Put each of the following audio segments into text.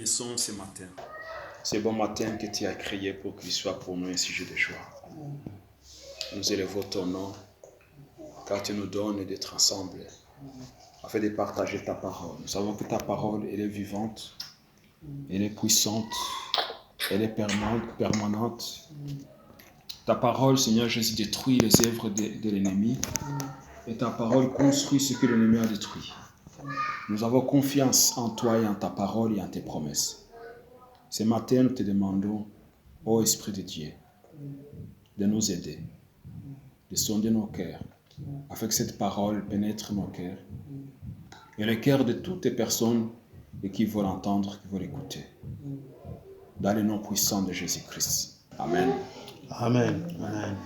bénissons ce matin. Ce bon matin que tu as créé pour qu'il soit pour nous un sujet de joie. Nous élevons ton nom, car tu nous donnes d'être ensemble, afin de partager ta parole. Nous savons que ta parole, elle est vivante, elle est puissante, elle est permanente. Ta parole, Seigneur Jésus, détruit les œuvres de l'ennemi, et ta parole construit ce que l'ennemi a détruit. Nous avons confiance en toi et en ta parole et en tes promesses. Ce matin, nous te demandons, ô Esprit de Dieu, de nous aider, de sonder nos cœurs, afin que cette parole pénètre nos cœurs et le cœur de toutes les personnes qui veulent l'entendre, qui veulent l'écouter. Dans le nom puissant de Jésus-Christ. Amen. Amen. Amen.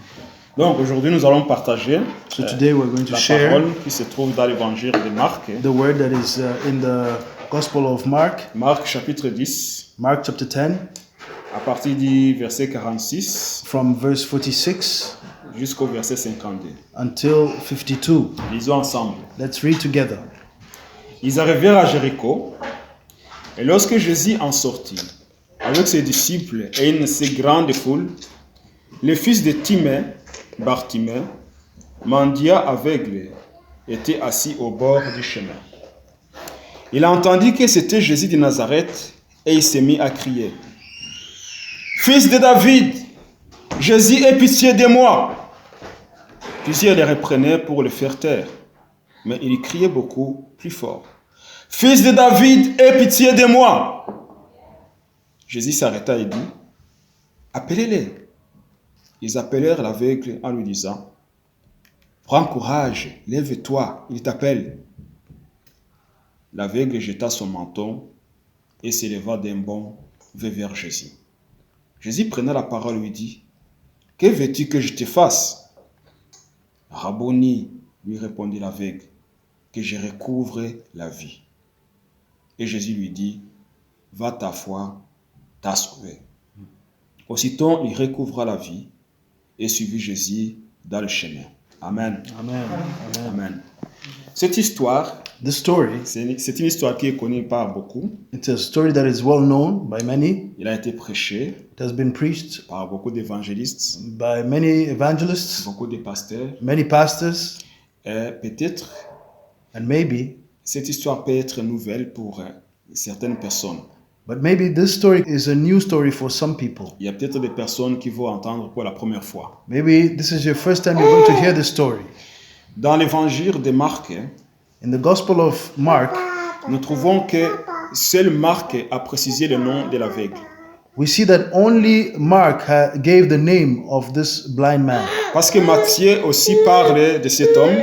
Donc aujourd'hui nous allons partager So today we're going to la share parole qui se trouve dans l'évangile de Marc. the word that is in the Gospel of Mark, Marc chapitre 10, Mark chapter 10, à partir du verset 46 from verse 46 jusqu'au verset 52. until 52. Lisons ensemble. Let's read together. Ils arrivèrent à Jéricho, et lorsque Jésus en sortit, avec ses disciples et une si grande foule, le fils de Timée, Bartimée, mendiant aveugle, était assis au bord du chemin. Il entendit que c'était Jésus de Nazareth, et il s'est mis à crier: « Fils de David, Jésus, aie pitié de moi !» Plusieurs les reprenaient pour le faire taire, mais il criait beaucoup plus fort: « Fils de David, aie pitié de moi !» Jésus s'arrêta et dit: « Appelez-les. » Ils appelèrent l'aveugle en lui disant: « Prends courage, lève-toi, il t'appelle. » L'aveugle jeta son menton et s'éleva d'un bond vers Jésus. Jésus prenant la parole lui dit: « Que veux-tu que je te fasse ?» « Rabboni, lui répondit l'aveugle, que je recouvre la vie. Et Jésus lui dit: « Va, ta foi t'a sauvé. » Aussitôt, il recouvra la vie et suivit Jésus dans le chemin. Amen. Amen. Amen. Amen. Cette histoire, This story, c'est une histoire qui est connue par beaucoup. it's a story that is well known by many. Il a été prêché It has been preached par beaucoup d'évangélistes, by many evangelists, beaucoup de pasteurs. many pastors, Et peut-être, and maybe, cette histoire peut être nouvelle pour certaines personnes. but maybe this story is a new story for some people. Il y a peut-être des personnes qui vont entendre pour la première fois. Maybe this is your first time you're going to hear this story. Dans l'évangile de Marc, In the Gospel of Mark, nous trouvons que seul Marc a précisé le nom de l'aveugle. we see that only Mark gave the name of this blind man. Parce que Matthieu aussi parle de cet homme,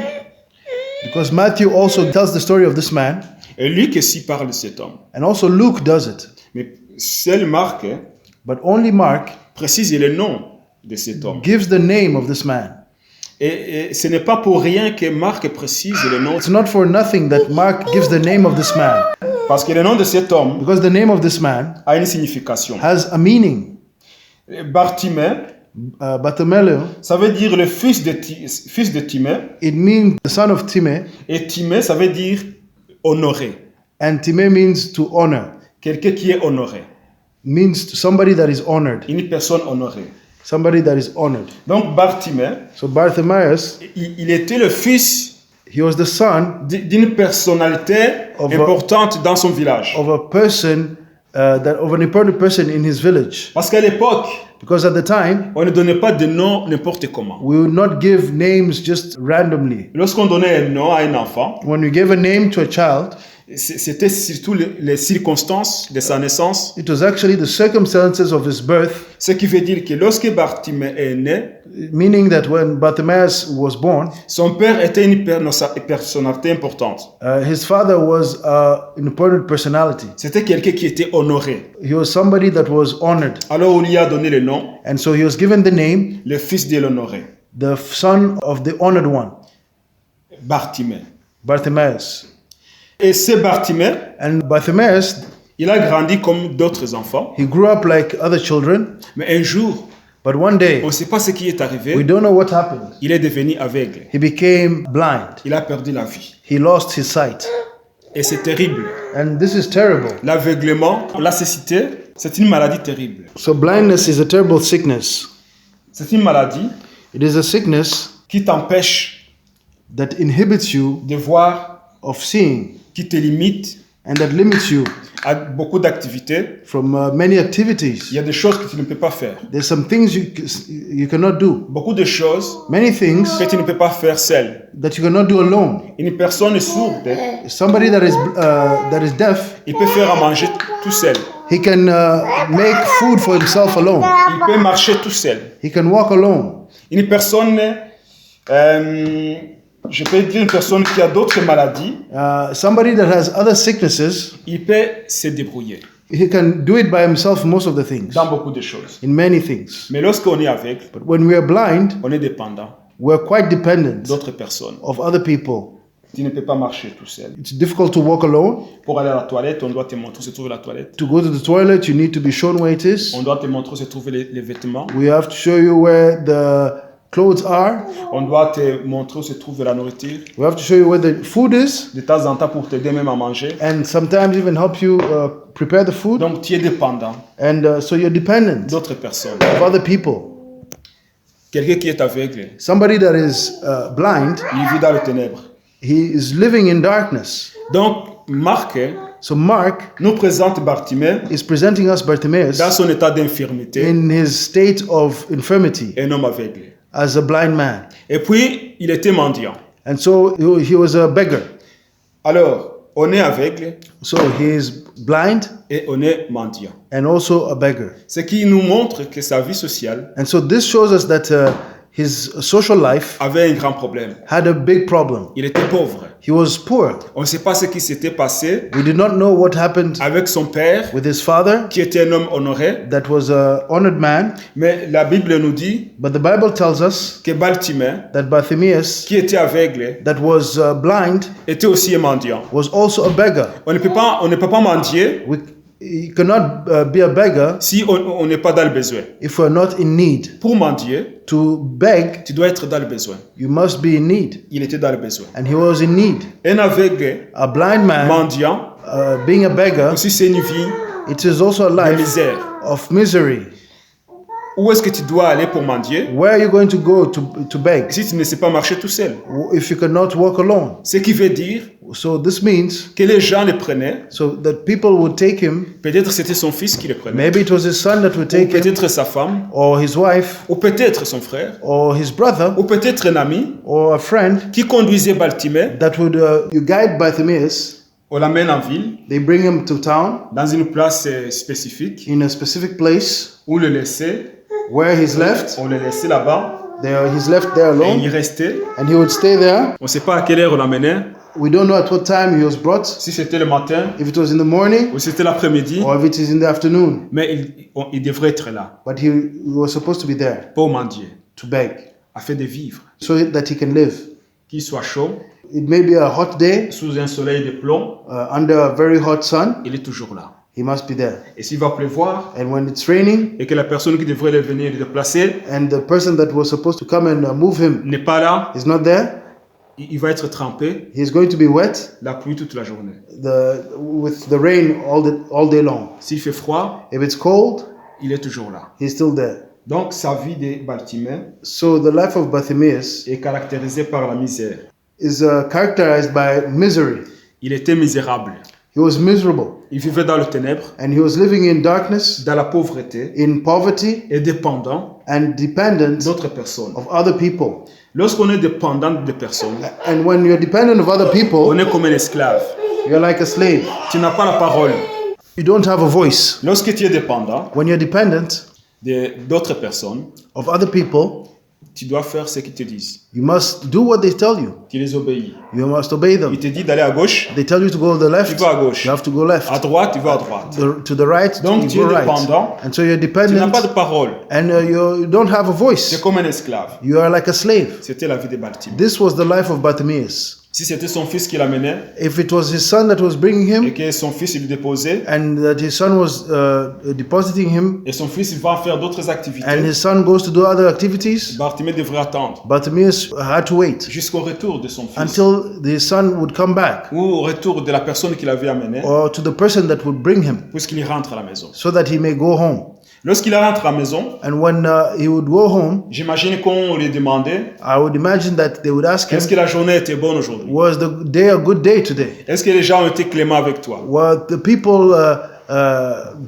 Because Matthew also tells the story of this man, et Luc aussi parle de cet homme. and also Luke does it. Mais seul Marc But only Mark précise le nom de cet homme. gives the name of this man. Et ce n'est pas pour rien que Marc précise le nom, It's not for nothing that Mark gives the name of this man. parce que le nom de cet homme Because the name of this man a une signification. has a meaning. Bartimée, Bartholomew, ça veut dire le fils de Timée, it means the son of Timeh, et Timée, ça veut dire honoré. and Timeh means to honor. Quelqu'un qui est honoré, Means somebody that is honored. une personne honorée. Somebody that is honored. Donc Bartimée, So Bartimaeus, il était le fils he was the son d'une personnalité importante dans son village. of a person, of an important person in his village. Parce qu'à l'époque, Because at the time, on ne donnait pas de nom n'importe comment. we would not give names just randomly. Lorsqu'on donnait un nom à un enfant, When we gave a name to a child, c'était surtout les circonstances de sa naissance. it was actually the circumstances of his birth, Ce qui veut dire que lorsque Bartimée est né, meaning that when Bartimaeus was born, son père était une personnalité importante. his father was an important personality. C'était quelqu'un qui était honoré. He was somebody that was honored. Alors on lui a donné le nom, And so he was given the name, le fils de l'honoré, the son of the honored one, Bartimée. Bartimaeus. Et ce Bartimée, And Bartimaeus, il a grandi comme d'autres enfants. he grew up like other children, Mais un jour, but one day, on ne sait pas ce qui est we arrivé, don't know what happened. il est devenu aveugle. He became blind. Il a perdu la vie. He lost his sight. Et c'est terrible. And this is terrible. L'aveuglement, la cécité, c'est une maladie terrible. So blindness is a terrible sickness. C'est une maladie It is a sickness qui t'empêche that inhibits you de voir, of seeing qui te limite and that limits you à beaucoup d'activités. from many activities. Il y a des choses que tu ne peux pas faire. There's some things you cannot do. Beaucoup de choses Many things que tu ne peux pas faire seul. that you cannot do alone. Une personne sourde, Somebody that is deaf, il peut faire à manger tout seul. he can make food for himself alone. Il peut marcher tout seul. He can walk alone. Une personne, je peux dire une personne qui a d'autres maladies, Somebody that has other sicknesses, il peut se débrouiller he can do it by himself most of the things, dans beaucoup de choses. in many things. Mais lorsqu'on est aveugle, But when we are blind, on est dépendant we're quite dependent d'autres personnes. of other people. Tu ne peux pas marcher tout seul. It's difficult to walk alone. Pour aller à la toilette, on doit te montrer où se trouve la toilette. To go to the toilet, you need to be shown where it is. On doit te montrer où se trouvent les vêtements. We have to show you where the clothes are. On doit te montrer où se trouve la nourriture. We have to show you where the food is, De temps en temps pour t'aider même à manger. and sometimes even help you prepare the food. Donc tu es dépendant And so you're dependent d'autres personnes. of other people. Quelqu'un qui est aveugle, Somebody that is blind, il vit dans les ténèbres. he is living in darkness. Donc Marc So Mark nous présente Bartimée is presenting us Bartimaeus dans son état d'infirmité, in his state of infirmity un homme aveugle. as a blind man. Et puis il était mendiant. And so he was a beggar. Alors on est aveugle So he is blind et on est mendiant. and also a beggar. Ce qui nous montre que sa vie sociale And so this shows us that his social life avait un grand problème. had a big problem. Il était pauvre. He was poor. On ne sait pas ce qui s'était passé We did not know what happened avec son père, with his father, qui était un homme honoré. that was an honored man. Mais la Bible nous dit But the Bible tells us que Bartimée, that Bartimaeus, qui était aveugle, that was blind, était aussi un mendiant. was also a beggar. On ne peut pas mendier You cannot be a beggar si on n'est pas dans le besoin. if we're not in need. Pour mendier, To beg, tu dois être dans le besoin. you must be in need. Il était dans le besoin. And he was in need. Un aveugle, A blind man, mendiant, being a beggar, aussi c'est une vie it is also a de life misère. of misery. Où est-ce que tu dois aller pour mendier Where are you going to go to beg si tu ne sais pas marcher tout seul? if you cannot walk alone? Ce qui veut dire So this means que les gens le prenaient. so that people would take him. Peut-être c'était son fils qui le prenait. Maybe it was his son that would Ou take him, peut-être sa femme. or his wife, Ou peut-être son frère. or his brother, Ou peut-être un ami or a friend qui conduisait Bartimée. that would you guide Bartimaeus. On l'amène en ville, They bring him to town dans une place spécifique, in a specific place où le laisser. where he's left. On le laissait là-bas. There, he's left there Et il y alone, restait. and he would stay there. On ne sait pas à quelle heure on l'amenait. We don't know at what time he was brought, Si c'était le matin if it was in the morning ou c'était l'après-midi. or if it is in the afternoon. Mais il devrait être là But he was supposed to be there pour mendier, to beg afin de vivre. so that he can live. Qu'il soit chaud, It may be a hot day sous un soleil de plomb, under a very hot sun. il est toujours là. He must be there. Et s'il va pleuvoir And when it's raining et que la personne qui devrait venir le déplacer and the person that was supposed to come and move him n'est pas là, is not there, il va être trempé, he's going to be wet la pluie toute la journée. with the rain all day long. S'il fait froid, If it's cold, il est toujours là. he's still there. Donc sa vie de Bartimée So the life of Bartimaeus est caractérisée par la misère. is characterized by misery. Il était misérable. He was miserable Il vivait dans les ténèbres, and he was living in darkness, dans la pauvreté in poverty, et dépendant and dependent d'autres personnes. of other people. Lorsqu'on est dépendant de personnes, And when you're dependent of other on people, est comme un esclave. you're like a slave. Tu n'as pas la parole. You don't have a voice. Lorsque tu es dépendant When you're dependent d'autres personnes, of other people, tu dois faire ce qu'ils te disent. you must do what they tell you. Tu les obéis. You must obey Il them. te dit d'aller à gauche, They tell you to go to the tu left, vas à gauche. you have to go left. À droite, tu vas à droite. To the right, Donc, tu you es go right. dépendant. And so you're Tu n'as dependent pas de parole. and you don't have a Tu es voice. comme un esclave. You are like a slave. C'était la vie de Bartimée. This was the life of Bartimaeus. Si c'était son fils qui l'amenait if it was his son that was bringing et him, que son fils il le déposait and that his son was depositing him, et son fils il va faire d'autres activités, and his son goes to do other activities, Bartimée devrait attendre Bartimaeus had to wait jusqu'au retour de son fils until the son would come back, ou au retour de la personne qui l'avait amené or to the person that would bring him, puisqu'il rentre à la maison. so that he may go home. Lorsqu'il rentre à la maison, And when he would go home, j'imagine qu'on lui demandait I would imagine that they would ask him, est-ce que la journée était bonne aujourd'hui? was the day a good day today? Est-ce que les gens ont été cléments avec toi? Were the people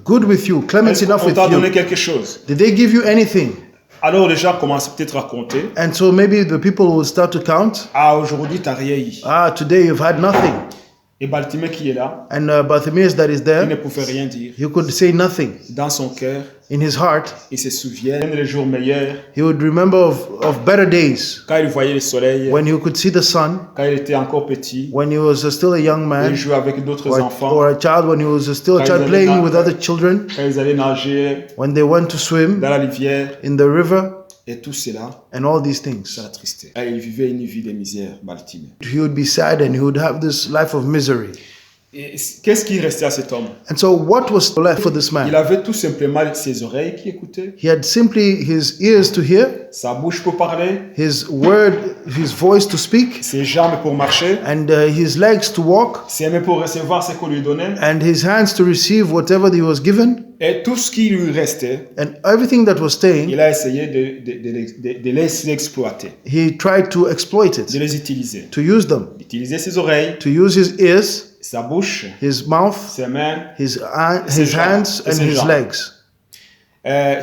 good with you, clement Est-ce enough qu'on with t'a donné you? quelque chose? Did they give you anything? Alors les gens commencent peut-être à compter. And so maybe the people will start to count. Ah, aujourd'hui, t'as rien eu. Ah, today you've had nothing. Et Bartimée qui est là, And Bartimaeus that is il ne there, pouvait rien dire. he could say nothing. Dans son cœur, In his heart, il se souvient des jours meilleurs, he would remember of better days quand il voyait le soleil, when he could see the sun, quand il était encore petit, when he was still a young il man, jouait avec d'autres enfants, or a child when he was still a child playing with other children, quand ils allaient nager when they went to swim dans la rivière, in the river, et tout cela, and all these things. ça l'attristait. Et il vivait une vie de misère, Bartimée. He would be sad and he would have this life of misery. Et qu'est-ce qui restait à cet homme? And so what was left for this Il man? avait tout simplement ses oreilles qui écoutaient, He had simply his ears to hear, sa bouche pour parler, his voice to speak, ses jambes pour marcher, and his legs to walk, ses mains pour recevoir ce qu'on lui donnait, and his hands to receive whatever he was given, et tout ce qui lui restait, and everything that was staying, il a essayé de les exploiter, he tried to exploit de it, les utiliser. to use them, D'utiliser ses oreilles, to use his ears, sa bouche, his mouth, ses mains. his Ses jambes, hands, et and ses his jambes. legs.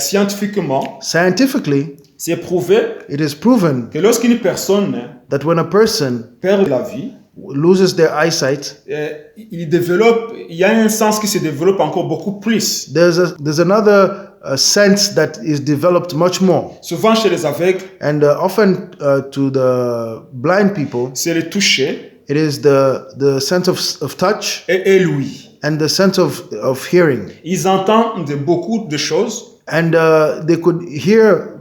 Scientifiquement, Scientifically, c'est prouvé it is proven que lorsqu'une personne that when a person perd la vie, loses their eyesight, il y a un sens qui se développe encore beaucoup plus. there's another sense that is developed much more. Souvent chez les aveugles, And often to the blind people, c'est le toucher it is the sense of touch et l'ouïe. and the sense of hearing. Ils entendent beaucoup de choses. And they could hear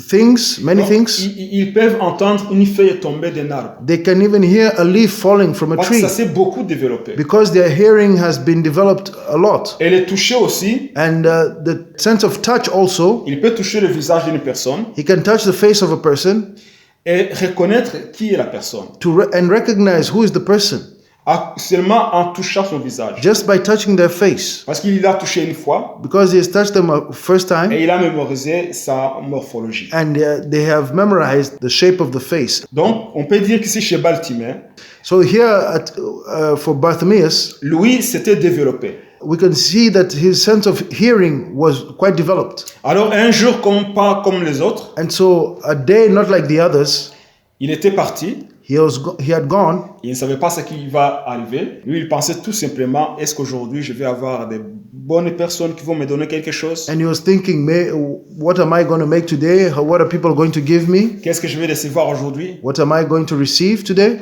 things, many Donc, things. ils peuvent entendre une feuille tomber d'un arbre. They can even hear a leaf falling from a Parce que tree ça s'est beaucoup développé. because their hearing has been developed a lot. Et le toucher aussi, And the sense of touch also, il peut toucher le visage d'une personne he can touch the face of a person et reconnaître qui est la personne. and recognize who is the person Seulement en touchant son visage. just by touching their face, Parce qu'il l'a touché une fois because he has touched them a first time. et il a mémorisé sa morphologie. And they have memorized the shape of the face. Donc, on peut dire qu'ici chez Bartimée, So here for Bartimaeus, l'ouïe s'était développée. we can see that his sense of hearing was quite developed. Alors, un jour, pas comme les autres, And so a day not like the others, il était parti. he had gone, Il ne savait pas ce qui va arriver. Lui, il pensait tout simplement, est-ce qu'aujourd'hui, je vais avoir des bonnes personnes qui vont me donner quelque chose? and he was thinking, what am I going to make today? What are people going to give me? Qu'est-ce que je vais recevoir aujourd'hui? What am I going to receive today?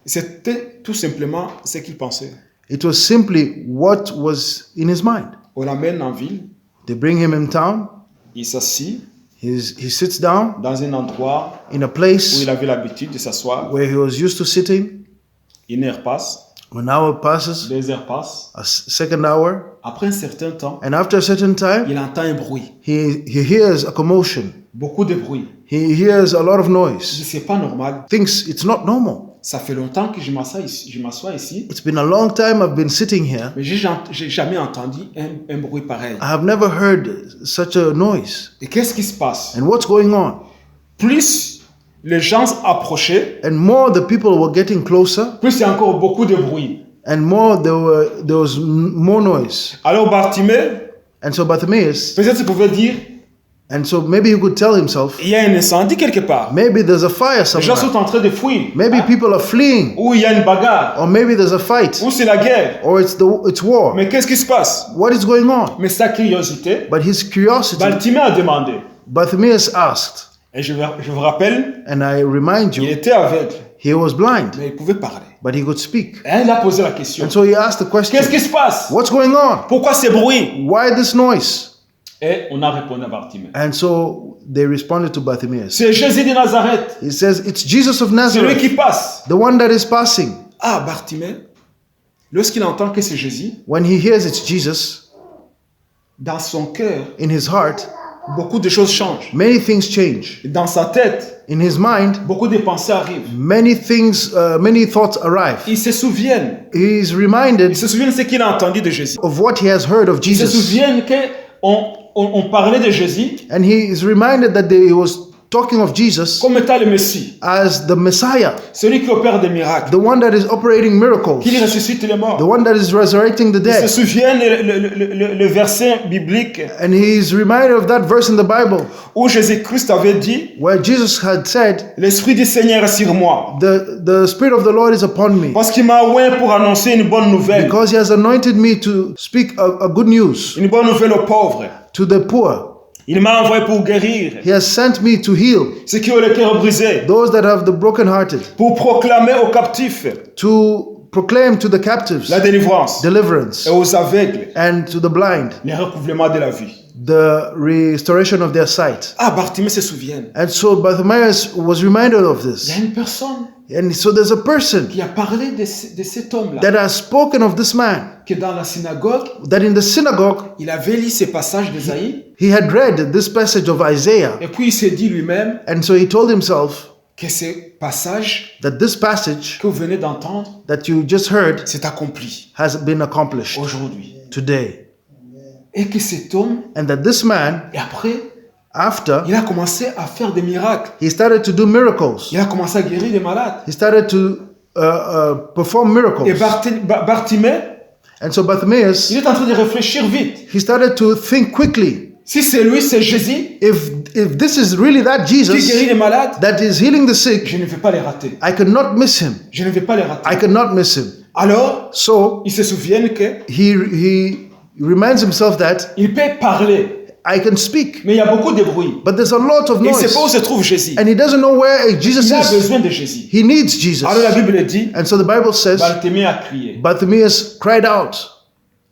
C'était tout simplement ce qu'il pensait. It was simply what was in his mind. On l'amène en ville, They bring him in town. il s'assit He sits down dans un endroit in a où place il avait l'habitude de s'asseoir. where he was used to sitting. Une heure passe, An hour passes, 2 heures passent. a second hour, Après un certain temps, and after a certain time, il entend un bruit, he hears a commotion. beaucoup de bruit. He hears a lot of Il dit, noise. c'est pas normal. Thinks it's not normal. Ça fait longtemps que je m'assois ici, It's been a long time I've been sitting here. mais j'ai jamais entendu un bruit pareil. I have never heard such a noise. Et qu'est-ce qui se passe? And what's going on? Plus les gens approchaient, And more the people were getting closer, plus il y a encore beaucoup de bruit. and more there was more noise. Alors Bartimée, And so Bartimaeus, peut-être il pouvait dire, and so maybe he could tell himself, il y a un incendie quelque part. maybe there's a fire Les gens somewhere. sont en train de fuir. Maybe people are fleeing, Ou il y a une bagarre. or maybe there's a fight, Ou c'est la guerre. or it's war. Mais qu'est-ce qui se passe? What is going on? Mais sa curiosité, But his curiosity, Bartimée a demandé. Bartimaeus asked, Et je vous rappelle, and I remind il you, était aveugle, he was blind, mais il pouvait parler. but he could speak. Et il a posé la question. And so he asked the question, Qu'est-ce qui se passe? what's going on? Pourquoi ces bruits? Why this noise? Et on a répondu à Bartimée. And so they responded to Bartimaeus. C'est Jésus de Nazareth. He says, it's Jesus of C'est lui Nazareth, qui passe. the one that is passing. Ah, Bartimée, lorsqu'il entend que c'est Jésus, When he hears it's Jesus, dans son cœur, in his heart, beaucoup de choses changent. many things change. Dans sa tête, In his mind, beaucoup de pensées arrivent. many thoughts arrive. Il se souvient. He is Il reminded se souvient de ce qu'il a entendu de Jésus. of what he has heard of Il se Jesus. souvient qu'on parlait de Jésus And he is reminded that he was talking of Jesus comme étant le Messie. as the Messiah, Celui qui opère des miracles. the one that is operating miracles, Qui ressuscite les morts. the one that is resurrecting the Il se dead. souvient le verset biblique And he is reminded of that verse in the Bible où Jésus-Christ avait dit where Jesus had said, l'Esprit du Seigneur est sur moi. the Spirit of the Lord is upon me, Parce qu'il m'a oint pour annoncer une bonne nouvelle. because he has anointed me to speak a good news Une bonne nouvelle aux pauvres. to the poor. Il m'a envoyé pour guérir He has sent me to heal ceux qui ont le cœur brisé. those that have the brokenhearted, Pour proclamer aux captifs to proclaim to the captives la délivrance. deliverance, Et aux aveugles and to the blind les recouvrements de la vie. the restoration of their sight. Ah, Bartimée se souvient. And so Bartimaeus was reminded of Il y this. a une personne And so there's a person qui a parlé de cet homme-là. that has spoken of this man, Que dans la synagogue, that in the synagogue il avait lu ces passages d'Ésaïe. he had read this passage of Isaiah. Et puis il s'est dit lui-même And so he told himself que ce passage that this passage que vous venez d'entendre that you just heard s'est accompli has been accomplished aujourd'hui. today. Et que cet homme, And that this man, et après, after, il a commencé à faire des miracles. he started to do miracles. Il a commencé à guérir des malades. He started to perform Et miracles. Bartimée, And so Bartimaeus, il est en train de réfléchir vite. he started to think quickly. Si c'est lui, c'est Jésus If this is really that qui Jesus guérit les malades, that is healing the sick, je ne vais pas les rater. I cannot miss him. Je ne vais pas les rater. I cannot miss him. Alors, So ils se souviennent que he reminds himself that il peut parler, I can speak, mais il y a beaucoup de bruit. but there's a lot of Il ne sait pas où noise, se trouve Jésus. and he doesn't know where Jesus Il a is. besoin de Jésus. He needs Jesus. Alors la Bible dit, And so the Bible says, Bartimée a crié. Bartimaeus cried out.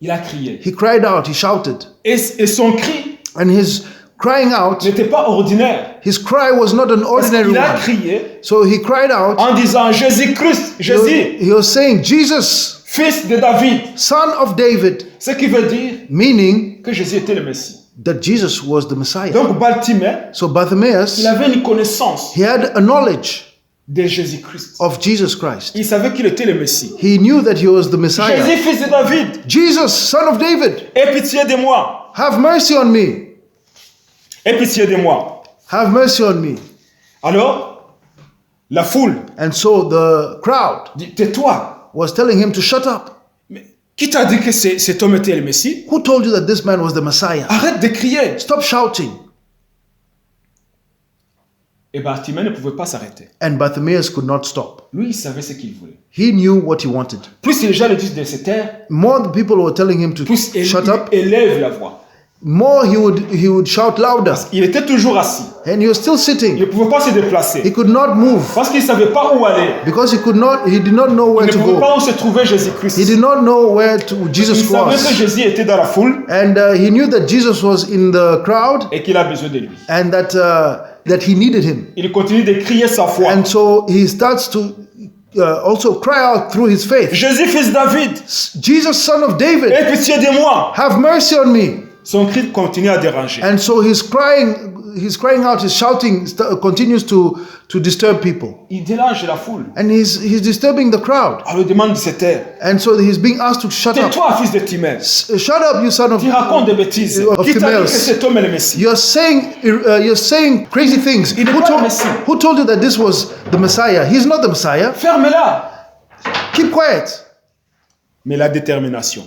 Il a crié. He cried out. He shouted, Et son cri and his crying out, n'était pas ordinaire. his cry was not an Parce ordinary qu'il a one. crié So he cried out. en disant Jésus-Christ, Jésus, He was saying, Jesus, fils de David. son of David, Ce qui veut dire meaning que Jésus était le Messie. that Jesus was the Messiah. Donc Bartimée, So Bartimaeus, il avait une connaissance he had a knowledge de Jésus-Christ. of Jesus Christ. Il savait qu'il était le Messie. He knew that he was the Messiah. Jésus, fils de David, Jesus, son of David, aie pitié de moi. have mercy on me. Aie pitié de moi. Have mercy on me. Alors, la foule And so the crowd dit, tais-toi. was telling him to shut up. Mais qui t'a dit que cet homme était le Messie? Who told you that this man was the Messiah? Arrête de crier. Stop shouting. Et Bartimée ne pouvait pas s'arrêter. And Bartimaeus could not stop. Lui, il savait ce qu'il voulait. He knew what he wanted. Plus les gens le disent de se taire, More the people were telling him to plus shut up, il élève la voix. more he would shout louder. Il était toujours assis. And he was still Il sitting. ne pouvait pas se He déplacer. could not move Parce qu'il ne savait pas où aller. because he did not know Il where ne to pouvait go. pas où se trouvait Jésus-Christ. He did not know where Il Jesus savait que was. Jésus était dans la foule And he knew that Jesus was in the crowd et qu'il a besoin de lui. and that he needed him. Il continue de crier sa foi. And so he starts to also cry out through his faith. Jésus, fils de David, Jesus, son of David, aie pitié de moi. have mercy on me. Son cri continue à déranger. And so he's crying out, his shouting continues to disturb people. Il dérange la foule. And he's disturbing the crowd. On lui demande de se taire. And so he's being asked to shut up. Tais-toi, fils de Timée. Shut up, you son of Tu racontes des bêtises. of Qui t'a dit que Timaeus. cet homme est le Messie? You're saying crazy things. Il n'est pas le Messie. Who told you that this was the Messiah? He's not the Messiah. Ferme-la. Keep quiet. Mais la détermination.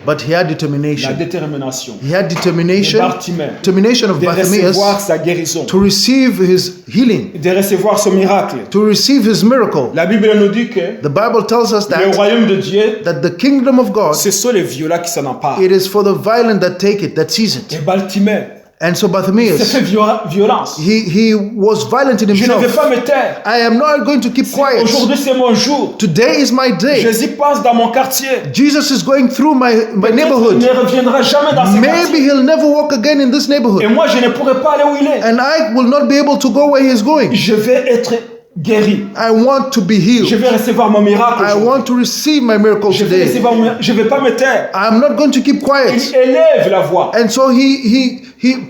But he had La determination. détermination. He had De determination. Bartimée. Determination of De Bartimaeus recevoir sa guérison. to receive his healing, De recevoir son miracle. to receive his miracle. La Bible nous dit que The Bible tells us le that royaume de Dieu, the kingdom of God, ce sont les violents qui s'en emparent. it is for the violent that take it, that seize Et it. Bartimée, And so s'est Bartimaeus, fait violence. he was violent in Je ne vais himself. pas me taire. I am not going to keep quiet. Aujourd'hui, c'est mon jour. Today is my day. Jésus passe dans mon quartier. Jesus is going through my Il neighborhood. ne reviendra jamais dans ce Maybe quartier. he'll never walk again in this Et neighborhood. moi, je ne pourrai pas aller où il est. And I will not be able to go where he's going. Je vais être guéri. I want to be Je healed. vais recevoir mon miracle. I aujourd'hui. want to receive my miracle Je vais today. recevoir je vais pas me taire. I'm not going to keep quiet. Il élève la voix. And so he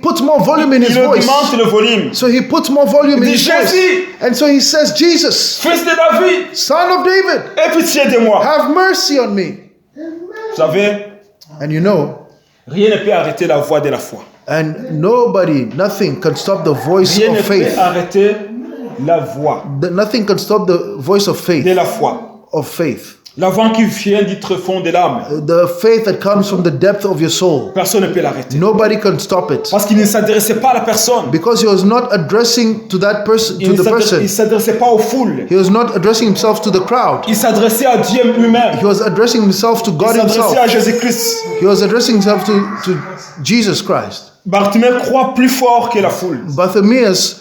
puts more volume in his Il voice. augmente le volume. So he puts more volume in Il his dit, voice. Jésus, And so he says, Jesus, fils de David, Son of David, aie pitié de moi. have mercy on me. Vous savez, And you know, rien ne peut arrêter la voix de la foi. and nothing can stop the voice Rien ne of peut faith. arrêter la voix Nothing can stop the voice of de faith. la foi. Of faith. La voix qui vient du tréfonds de l'âme. The faith that comes from the depth of your soul. Personne ne peut l'arrêter. Nobody can stop it. Parce qu'il ne s'adressait pas à la personne. Because he was not addressing to that person, Il to ne the s'adressait- person. il s'adressait pas aux foules. He was not addressing himself to the crowd. Il s'adressait à Dieu lui-même. He was addressing himself to Il God s'adressait himself. à Jésus-Christ. He was addressing himself to Jesus Christ. Bartimée croit plus fort que la foule. Bartimaeus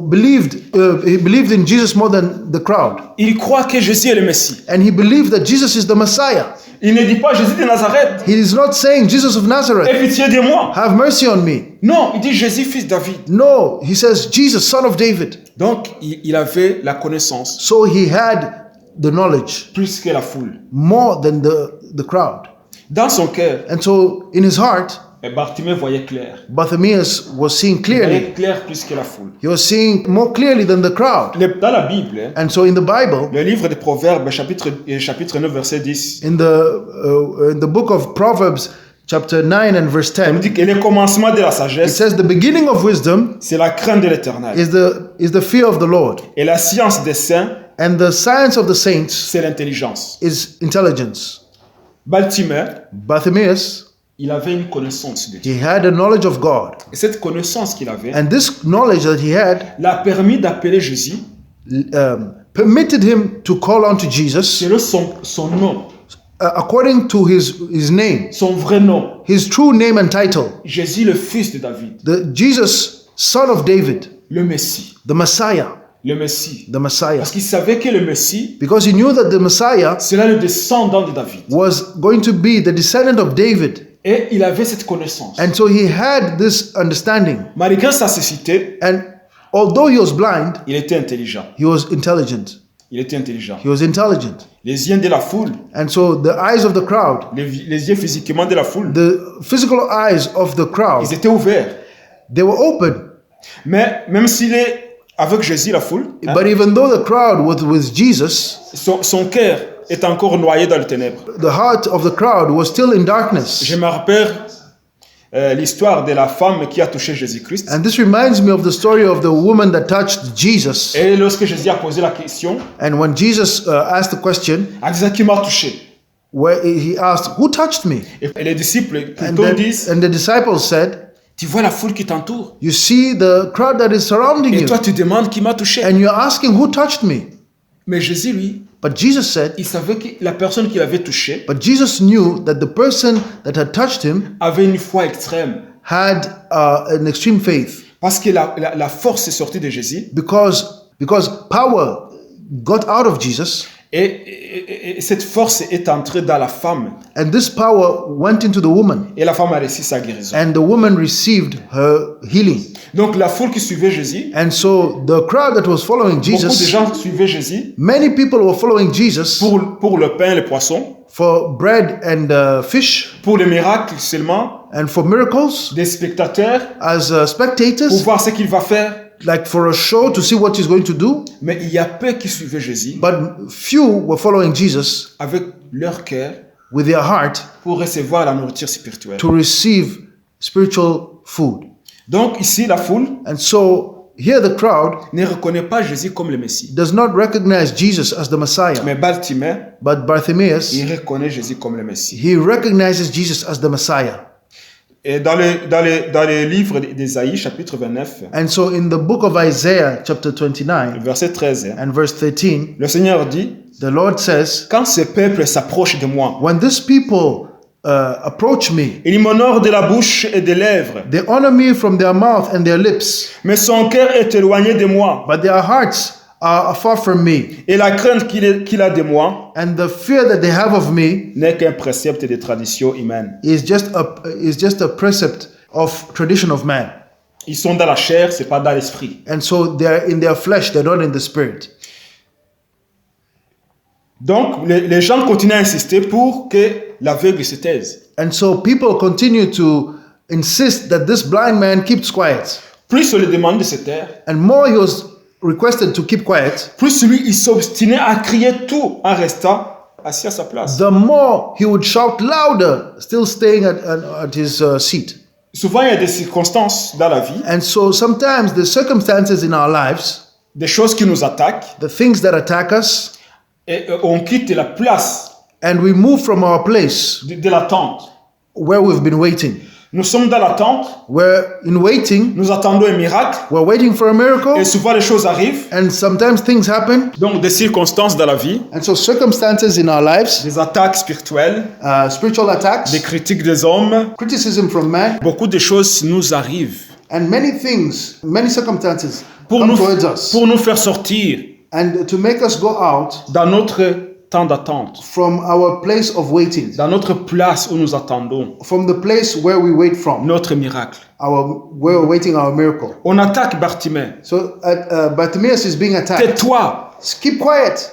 believed in Jesus more than the crowd. Il croit que Jésus est le Messie. And he believed that Jesus is the Messiah. Il ne dit pas Jésus de Nazareth. He is not saying Jesus of Aie Nazareth, pitié de moi. have mercy on me. Non, il dit Jésus, fils de David. No, he says Jesus, son of David. Donc, il avait la connaissance So he had the knowledge plus que la foule. more than the crowd. Dans son cœur, And so in his heart, Bartimée voyait clair. Bartimaeus was seeing Il clearly. voyait clair plus que la foule. He was seeing more clearly than the crowd. Dans la Bible, And so in the Bible, le livre des Proverbes, chapitre 9, verset 10, in the book of Proverbs, chapter 9 and verse on 10, dit que le commencement de la it sagesse, says the beginning of wisdom c'est la crainte de l'Éternel. is the fear of the Lord, Et la science des saints, and the science of the saints c'est l'intelligence. is intelligence. Bartimée, Bartimaeus, il avait une connaissance de Dieu. he had a knowledge of God, Et cette connaissance qu'il avait and this knowledge that he had l'a permis d'appeler Jésus permitted him to call on to Jesus selon son nom, according to his name, son vrai nom. his true name and title, Jésus, le fils de David, the Jesus, son of David, le Messie. the Messiah, Le Messie. the Messiah. Parce qu'il savait que le Messie, Because he knew that the Messiah c'est là le descendant de David. was going to be the descendant of David. Et il avait cette connaissance. And so he had this understanding. Malgré sa cécité, And although he was blind, il était intelligent. he was intelligent. Il était intelligent. He was intelligent. Les yeux de la foule, And so the eyes of the crowd, les yeux physiquement de la foule, the physical eyes of the crowd, ils étaient ouverts. they were open. Mais même s'il est avec Jésus, la foule, hein, But even though the crowd was with Jesus, son cœur est encore noyé dans les ténèbres. the heart of the crowd was still in darkness. Je me rappelle l'histoire de la femme qui a touché Jésus-Christ. And this reminds me of the story of the woman that touched Jesus. Et lorsque Jésus a posé la question, And when Jesus asked the question, elle disait qui m'a touché. where he asked, "Who touched me?" Et les disciples And plutôt disent, the disciples said, tu vois la foule qui t'entoure. "You see the crowd that is surrounding Et you, toi tu demandes qui m'a touché. and you're asking who touched me." Mais Jésus, lui, But Jesus said, il savait que la personne qui l'avait touché but Jesus knew that the person that had touched him avait une foi extrême. had an extreme faith Parce que la force est sortie de Jésus. because power got out of Jesus, Et cette force est entrée dans la femme. and this power went into the woman, Et la femme a reçu sa guérison. and the woman received her healing. Donc la foule qui suivait Jésus, And so the crowd that was following beaucoup de Jesus, gens suivaient Jésus many people were following Jesus pour le pain et le poisson, for bread and fish pour les miracles seulement, and for miracles des spectateurs, as pour spectators, voir ce qu'il va faire. like for a show to see what he's going to do. Mais il y a peu qui suivaient Jésus But few were following Jesus avec leur cœur with their heart pour recevoir la nourriture spirituelle. to receive spiritual food. Donc ici, la foule And so here the crowd ne reconnaît pas Jésus comme le Messie. does not recognize Jesus as the Messiah, Mais Bartimée, but Bartimaeus, il reconnaît Jésus comme le Messie. he recognizes Jesus as the Messiah. Et dans les livres d'Ésaïe, chapitre 29, And so in the book of Isaiah, chapter 29 verset 13, and verse 13, le Seigneur dit, the Lord says, quand ce peuple s'approche de moi, when this people approach me. Il m'honore de la bouche et des lèvres, They honor me from their mouth and their lips, mais son cœur est éloigné de moi. but their hearts are far from me. Et la crainte qu'il a de moi And the fear that they have of me n'est qu'un précepte de tradition humaine. is just a precept of tradition of man. Ils sont dans la chair, c'est pas dans l'esprit. And so they're in their flesh, they're not in the spirit. Donc, les gens continuent à insister pour que l'aveugle se taise. And so people continue to insist that this blind man keeps quiet. Plus on lui demande de se taire, And more he was requested to keep quiet, plus lui, il s'obstinait à crier tout en restant assis à sa place. the more he would shout louder, still staying at his seat. Souvent, il y a des circonstances dans la vie, And so sometimes the circumstances in our lives, des choses qui nous attaquent, the things that attack us, et on quitte la place and we move from our place de l'attente. where we've been waiting. Nous sommes dans l'attente, We're in waiting, nous attendons un miracle, we're waiting for a miracle, et souvent les choses arrivent. and sometimes things happen. Donc, des circonstances dans la vie, And so circumstances in our lives, des attaques spirituelles, spiritual attacks, des critiques des hommes, criticism from man, beaucoup de choses nous arrivent and many things, many circumstances pour come towards us. nous faire sortir And to make us go out dans notre temps d'attente, from our place of waiting, dans notre place où nous attendons from the place where we wait from, notre miracle. where we're waiting our miracle. On attaque Bartimée. So Bartimaeus is being attacked. Tais-toi. Keep quiet.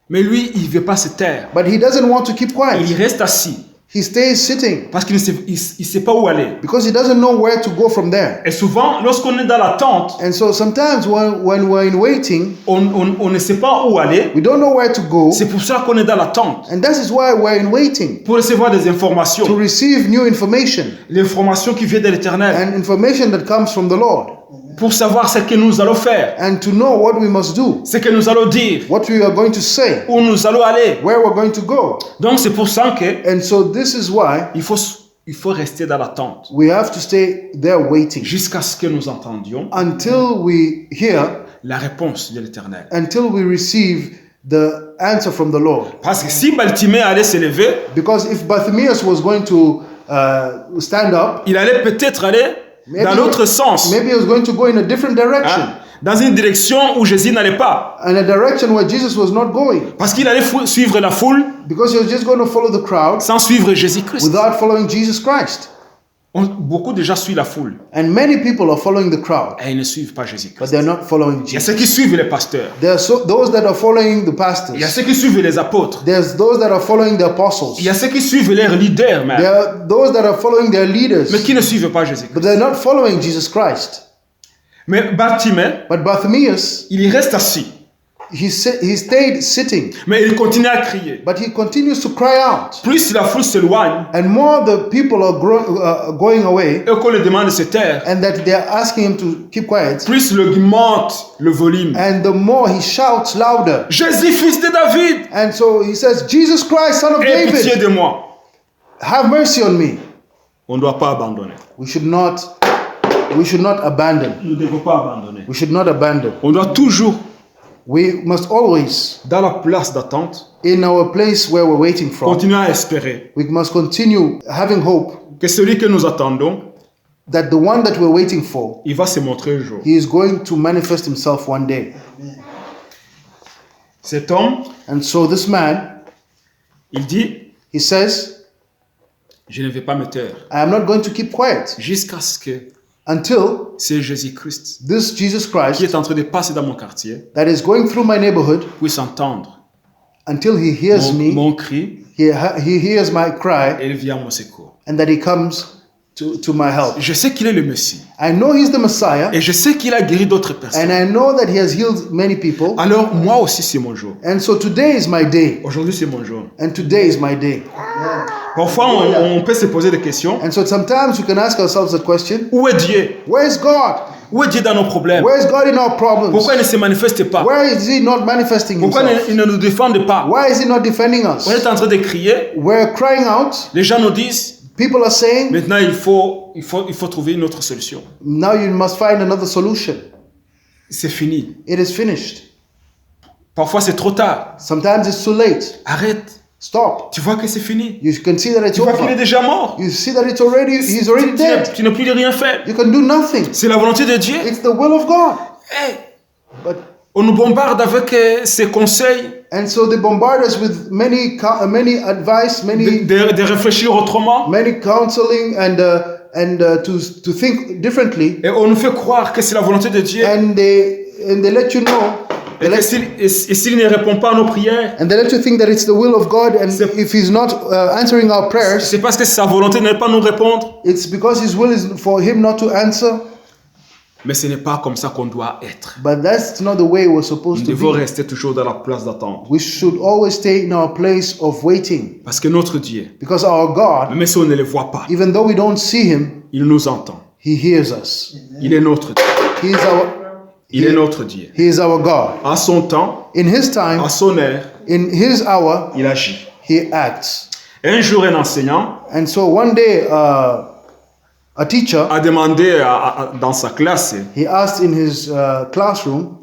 Mais lui, il ne veut pas se taire. But he doesn't want to keep Il quiet. reste assis He stays sitting parce qu'il ne sait, il sait pas où aller. because he doesn't know where to go from there. Et souvent, lorsqu'on est dans l'attente, And so sometimes when we're in waiting, on ne sait pas où aller. we don't know where to go. C'est pour ça qu'on est dans l'attente, And that is why we're in waiting, pour recevoir des to informations. receive new information, L'information qui vient de l'Éternel, and information that comes from the Lord, pour savoir ce que nous allons faire, and to know what we must do, ce que nous allons dire, what we are going to say, où nous allons aller. where we're going to go. Donc c'est pour ça que And so this is why il faut rester dans l'attente we have to stay there waiting jusqu'à ce que nous entendions until we hear, la réponse de l'Éternel. until we receive the answer from the Lord. Parce que si Bartimée allait se lever, Because if Bartimaeus was going to stand up, il allait peut-être aller dans l'autre sens, maybe he was going to go in a different direction, hein, dans une direction où Jésus n'allait pas, in a direction where Jesus was not going, parce qu'il allait suivre la foule because he was just going to follow the crowd sans suivre Jésus-Christ. without following Jesus Christ. Beaucoup de gens suivent la foule And many people are following the crowd, et ils ne suivent pas but Jésus-Christ. they're not following Il y a Jesus. ceux qui suivent les pasteurs, There are those that are following the il y a pastors. ceux qui suivent les apôtres, There's those that are following the apostles. il y a ceux qui suivent leurs leaders même, There are those that are following their leaders, mais qui ne suivent pas Jésus-Christ. but they're not following Jesus Christ. Mais Bartimée, But Bartimaeus, il y reste assis, he stayed sitting, mais il continue à crier. but he continues to cry out. Plus la foule s'éloigne And more the people are going away, et qu'on lui demande de se taire, and that they're asking him to keep quiet, plus il augmente le volume. and the more he shouts louder. Jésus, fils de David, And so he says, Jesus Christ, son of aie pitié David, de moi. have mercy on me. On ne doit pas abandonner. We should not abandon. Nous ne devons pas abandonner. We should not abandon. On doit toujours, We must always, dans la place d'attente, in our place where we're waiting from, continuer à espérer we must continue having hope que celui que nous attendons, that the one that we're waiting for, il va se montrer un jour. he is going to manifest himself one day. Cet homme, And so this man, il dit, he says, je ne vais pas me taire I am not going to keep quiet jusqu'à ce que until c'est Jésus-Christ this Jesus qui Christ est en train de passer dans mon quartier that is going through my neighborhood, puisse entendre until he hears me, mon cri he hears my cry, et il vient à mon secours. and that he comes to my help. Je sais qu'il est le Messie I know he's the Messiah, et je sais qu'il a guéri d'autres personnes. and I know that he has healed many people. Alors moi aussi c'est mon jour. And so today is my day, Aujourd'hui c'est mon jour. and today is my day. Parfois on peut se poser des questions. And so sometimes we can ask ourselves that question, Où est Dieu? where is God? Où est Dieu dans nos problèmes? Where is God in our problems? Pourquoi il ne se manifeste pas? Where is he not manifesting Pourquoi himself? il ne nous défend pas? Why is he not defending us? On est en train de crier. We're crying out. Les gens nous disent, People are saying, maintenant il faut trouver une autre solution. now you must find another solution. C'est fini. It is finished. Parfois c'est trop tard. Sometimes it's too late. Arrête. Stop. Tu vois que c'est fini. You can see that it's Tu vois qu'il est over. déjà mort. You see that it's already, he's already dead. Tu n'as plus de rien faire. You can do nothing. C'est la volonté de Dieu. It's the will of God. Hey, But on nous bombarde avec ses conseils, and so they bombard us with many advice, de réfléchir autrement. many counseling and to think differently. Et on nous fait croire que c'est la volonté de Dieu. And they let you know. Et s'il ne répond pas à nos prières, And they let you think that it's the will of God, and if He's not answering our prayers, c'est parce que sa volonté n'est pas nous répondre. it's because His will is for Him not to answer. Mais ce n'est pas comme ça qu'on doit être. But that's not the way we're supposed Nous to devons be. rester toujours dans la place d'attente. We should always stay in our place of waiting, Parce que notre Dieu, because our God, même si on ne le voit pas, even though we don't see Him, il nous entend. He hears us. Il est notre Dieu. He is our Il est notre Dieu. He is our God. À son temps, In His time, à son heure, in His hour, il agit. He acts. Un jour, un enseignant And so one day, a teacher, a demandé dans sa classe, he asked in his classroom,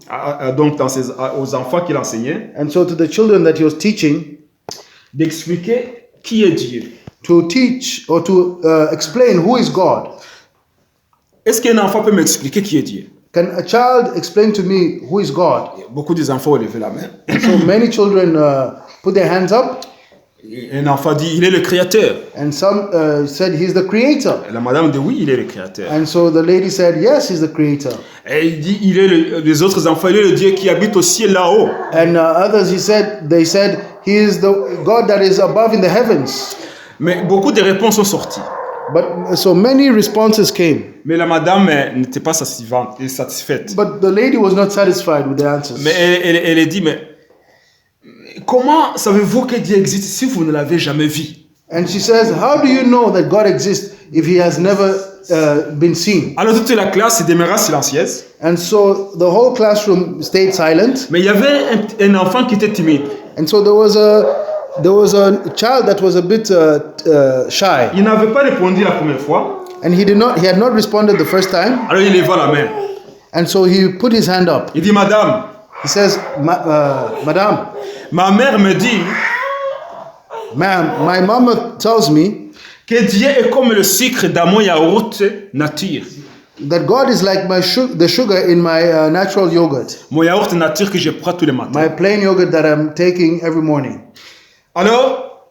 donc aux enfants qu'il enseignait, and so to the children that he was teaching, d'expliquer qui est Dieu. to teach or to explain who is God. Est-ce qu'un enfant peut m'expliquer qui est Dieu? Can a child explain to me who is God? Beaucoup des enfants ont levé la main. So many children put their hands up, Un enfant dit, il est le créateur. and some said He's the creator. Et la madame dit, oui, il est le créateur. And so the lady said, yes, He's the creator. Et il dit, il est les autres enfants, il est le Dieu qui habite au ciel là-haut. And others, they said, He is the God that is above in the heavens. Mais beaucoup de réponses sont sorties. But so many responses came. Mais la madame n'était pas satisfaite. But the lady was not satisfied with the answers. Mais elle a dit, mais comment savez-vous que Dieu existe si vous ne l'avez jamais vu? And she says, how do you know that God exists if He has never been seen? Alors toute la classe demeura silencieuse. And so the whole classroom stayed silent. Mais il y avait un enfant qui était timide. And so there was a child that was a bit shy. Il n'avait pas répondu la première fois. And he had not responded the first time. Alors il leva la main. And so he put his hand up. Il dit, madame, He says, Madam, ma mère me dit ma'am, my mama tells me que Dieu est comme le sucre dans mon yaourt nature. that God is like the sugar in my natural yogurt, Mon yaourt nature que je prends tous les matins. my plain yogurt that I'm taking every morning. Alors,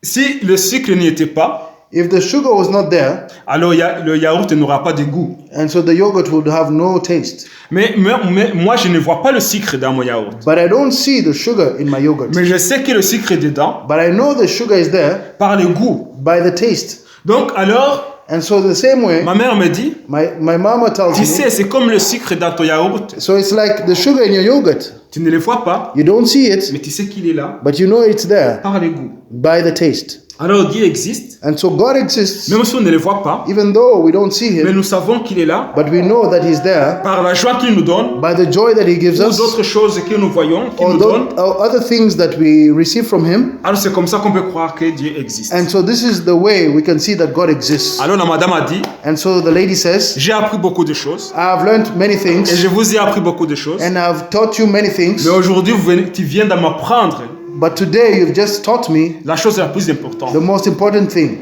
si le sucre n'y était pas, If the sugar was not there, alors le yaourt n'aura pas de goût. and so the yogurt would have no taste. Mais moi, je ne vois pas le sucre dans mon yaourt. But I don't see the sugar in my yogurt. Mais je sais que le sucre est dedans But I know the sugar is there par le goût. by the taste. Donc alors, And so the same way, ma mère me dit, my mama tells tu me, sais, c'est comme le sucre dans ton yaourt. so it's like the sugar in your yogurt. Tu ne le vois pas, You don't see it, mais tu sais qu'il est là but you know it's there par le goût. by the taste. Alors Dieu existe, And so God exists, même si on ne le voit pas, even though we don't see mais Him, nous savons qu'il est là but we know that He's there par la joie qu'il nous donne, by the joy that He gives ou us, d'autres choses que nous voyons, qu'il or nous donne. other things that we receive from Him. Alors c'est comme ça qu'on peut croire que Dieu existe. And so this is the way we can see that God exists. Alors la madame a dit, And so the lady says, j'ai appris beaucoup de choses, I've learned many et things, je vous ai appris beaucoup de choses, and I've taught you many things, mais aujourd'hui tu viens de m'apprendre but today you've just taught me la chose la plus importante. the most important thing.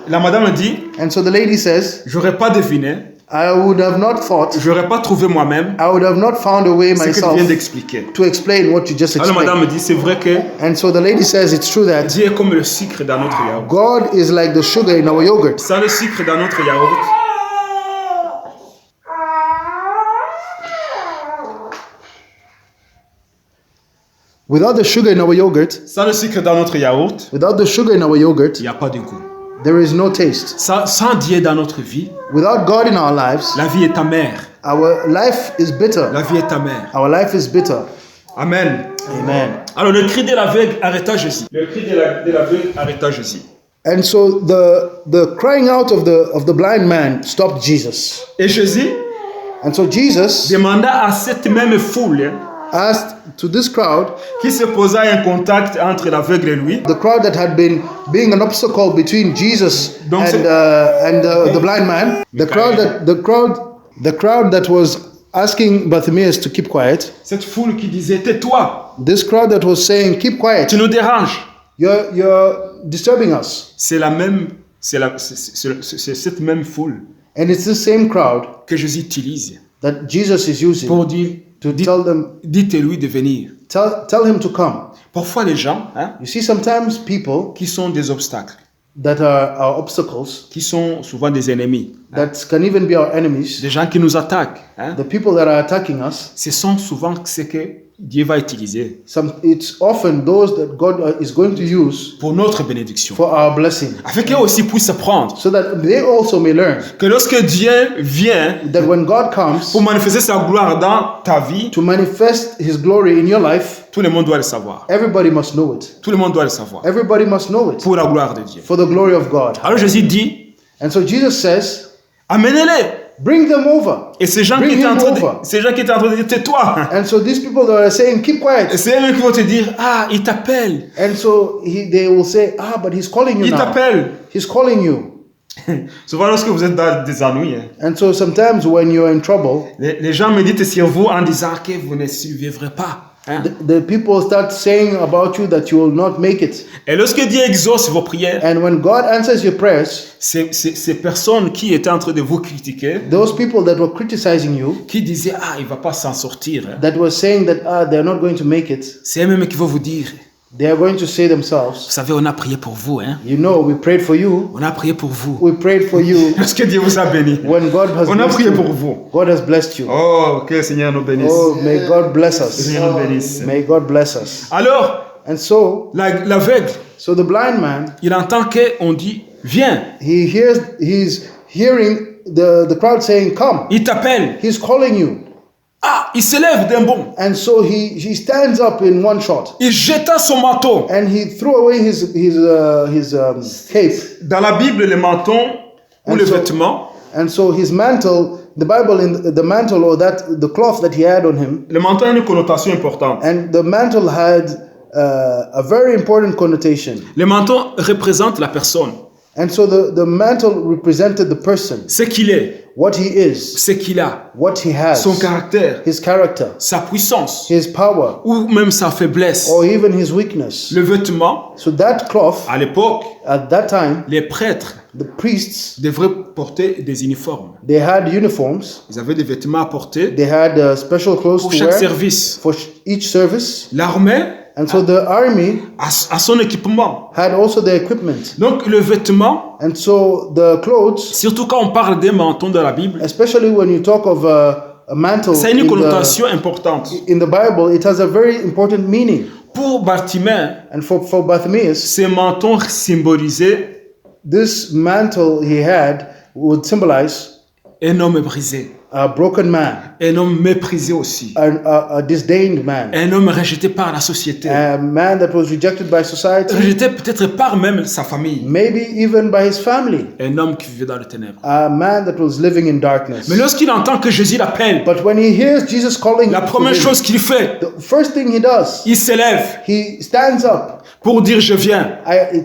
La madame dit, And so the lady says, j'aurais pas deviné, I would have not thought, j'aurais pas trouvé moi-même I would have not found a way ce que tu myself viens d'expliquer. to explain what you just Alors la explained. madame me dit, c'est vrai que And so the lady says it's true that Dieu est comme le sucre dans notre yaourt. God is like the sugar in our yogurt. Sans le sucre dans notre yaourt, Without the sugar in our yogurt, sans le sucre dans notre yaourt, without the sugar in our yogurt, il n'y a pas de goût. there is no taste. Sans Dieu dans notre vie, Without God in our lives, la vie est amère. our life is bitter. La vie est amère. Our life is bitter. Amen. Amen. Alors le cri de l'aveugle arrêta Jésus. Le cri de l'aveugle arrêta Jésus. And so the crying out of the blind man stopped Jesus. Et Jésus And so Jesus demanda à cette même foule asked to this crowd, qui se posa un contact entre l'aveugle et lui, the crowd that had been being an obstacle between Jesus Donc and the blind man, the crowd that was asking Bartimaeus to keep quiet, cette foule qui disait tais-toi, this crowd that was saying keep quiet, tu nous déranges. you're disturbing us. C'est cette même foule And it's the same crowd que Jésus utilise that Jesus is using pour dire, to tell them, dites-lui de venir. tell him to come. Parfois les gens You see, sometimes people qui sont des obstacles, that are obstacles, qui sont souvent des ennemis, that can even be our enemies, des gens qui nous attaquent, the people that are attacking us, ce sont souvent ce que Dieu va utiliser it's often those that God is going to use pour notre bénédiction, for our blessing, afin qu'eux aussi puissent apprendre so that they also may learn que lorsque Dieu vient that when God comes pour manifester sa gloire dans ta vie, to manifest His glory in your life, tout le monde doit le savoir. everybody must know it. Tout le monde doit le savoir Everybody must know it pour la gloire de Dieu. for the glory of God. Alors Jésus dit, And so Jesus says, amenez-les. bring them over. Et ces gens Bring qui étaient him en train over. de dire, tais-toi. And so these people that are saying, keep quiet. Et c'est eux qui vont te dire, ah, il t'appelle. And so they will say, but he's calling you Il now. t'appelle. He's calling you. Souvent, lorsque vous êtes dans des ennuis, And so sometimes when you're in trouble, les gens méditent sur vous en disant que vous ne survivrez pas. the people start saying about you that you will not make it. Et lorsque Dieu exauce vos prières, And when God answers your prayers, ces personnes qui étaient en train de vous critiquer, those people that were criticizing you, qui disaient, ah, il ne va pas s'en sortir, that were saying that they're not going to make it, c'est eux-mêmes qui vont vous dire, they are going to say themselves, vous savez, on a prié pour vous. you know, we prayed for you. On a prié pour vous. We prayed for you. Lorsque Dieu vous a béni. When God has On a blessed prié you, pour vous. God has blessed you. Oh, que le Seigneur nous bénisse. Oh, may God bless Que le us. Seigneur nous bénisse. May God bless us. Alors, And so l'aveugle, the blind man, il entend qu'on dit, viens. he's hearing the crowd saying, come. Il t'appelle. He's calling you. Ah, il se lève d'un bond. And so he stands up in one shot. Il jeta son manteau. And he threw away his cape. Dans la Bible, le menton ou And le so- vêtement, And so his mantle, the Bible, in the mantle or the cloth that he had on him, le menton a une connotation importante. and the mantle had a very important connotation. Le menton représente la personne, And so the mantle represented the person, ce qu'il est, what he is, ce qu'il a, what he has, son caractère, his character, sa puissance his power, ou même sa faiblesse. or even his weakness. Le vêtement, So that cloth, à l'époque, at that time, les prêtres the priests, devraient porter des uniformes. they had uniforms, Ils avaient des vêtements à porter they had special clothes pour to chaque wear service. for each service. L'armée And so the army a son équipement. had also their equipment. Donc le vêtement, And so the clothes, surtout quand on parle des mentons de la Bible, especially when you talk of a mantle ça a une in connotation importante. the Bible, it has a very important meaning. Pour Bartimée, And for Bartimaeus, ces mentons symbolisaient this mantle he had would symbolize un homme brisé, a broken man, un homme méprisé aussi, a disdained man, un homme rejeté par la société, a man that was rejected by society, rejeté peut-être par même sa famille, maybe even by his family, un homme qui vivait dans le ténèbres. a man that was living in darkness. Mais lorsqu'il entend que Jésus l'appelle, But when he hears Jesus calling la him to première him, chose qu'il fait, the first thing he does, il s'élève he stands up pour dire je viens.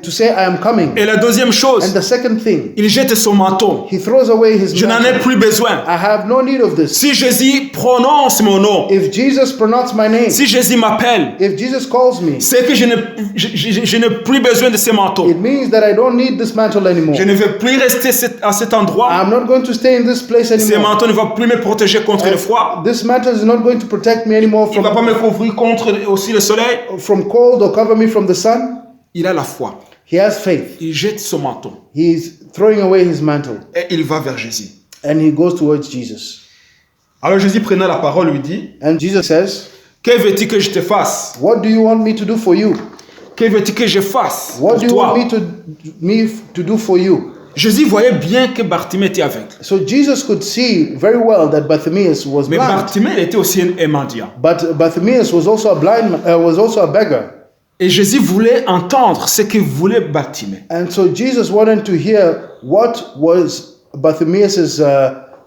to say, I am coming. Et la deuxième And chose, the second thing, il jette son manteau. he throws away his Je n'en ai mantle. plus besoin. I have no need of this. Si Jésus prononce mon nom, If Jesus pronounced my name, si Jésus m'appelle, if Jesus calls me, c'est que je n'ai plus besoin de ce manteau. it means that I don't need this mantle anymore. Je ne vais plus rester à cet endroit. I'm not going to stay in this place Ce anymore. manteau ne va plus me protéger contre le froid. This mantle is not going to protect me anymore Il ne va pas me couvrir contre aussi le soleil. from cold or cover me from the sun. Il a la foi. He has faith. Il jette son manteau He's throwing away his mantle et il va vers Jésus. and he goes towards Jesus. Alors Jésus prenant la parole lui dit, And Jesus says, que veux-tu que je te fasse? what do you want me to do for you? Que veux-tu que je fasse What pour do you toi? want me to do for you? Jésus voyait bien que Bartimée était aveugle. So Jesus could see very well that Bartimaeus was Mais blind, Bartimée il était aussi un mendiant. but Bartimaeus was also was also a beggar. Et Jésus voulait entendre ce que voulait Bartimée. And so Jesus wanted to hear what was Bartimaeus'